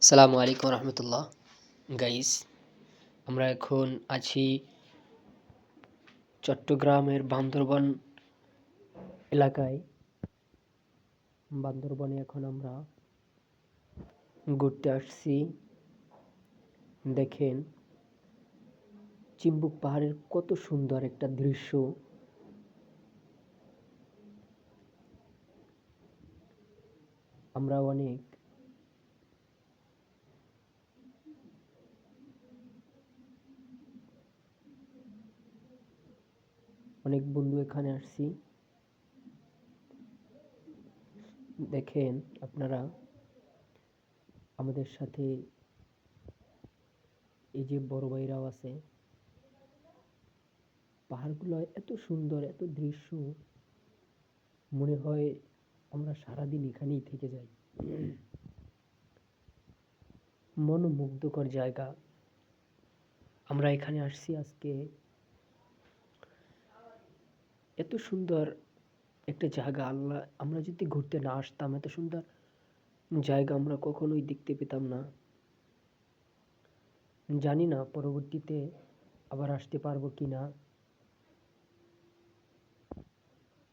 আসসালামু আলাইকুম রহমতুল্লাহ। গাইস, আমরা এখন আছি চট্টগ্রামের বান্দরবন এলাকায়। বান্দরবনে এখন আমরা ঘুরতে আসছি। দেখেন চিম্বুক পাহাড়ের কত সুন্দর একটা দৃশ্য। আমরা অনেক বন্ধু এখানে আসছি। দেখেন আপনারা আমাদের সাথে এই যে বড় ভাইরাও আছে। পাহাড়গুলো এত সুন্দর, এত দৃশ্য, মনে হয় আমরা সারাদিন এখানেই থেকে যাই। মনোমুগ্ধকর জায়গা। আমরা এখানে আসছি আজকে। এত সুন্দর একটা জায়গা, আল্লাহ, আমরা যদি ঘুরতে না আসতাম এত সুন্দর জায়গা আমরা কখনোই দেখতে পেতাম না। জানি না পরবর্তীতে আবার আসতে পারবো কি না।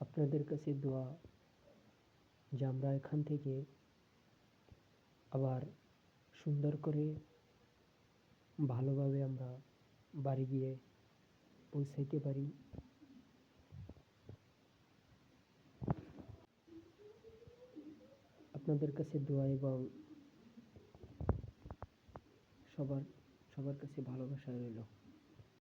আপনাদের কাছে দোয়া যে আমরা এখান থেকে আবার সুন্দর করে ভালোভাবে আমরা বাড়ি গিয়ে পৌঁছাইতে পারি। আপনাদের কাছে দোয়া এবং সবার সবার কাছে ভালোবাসা রইল।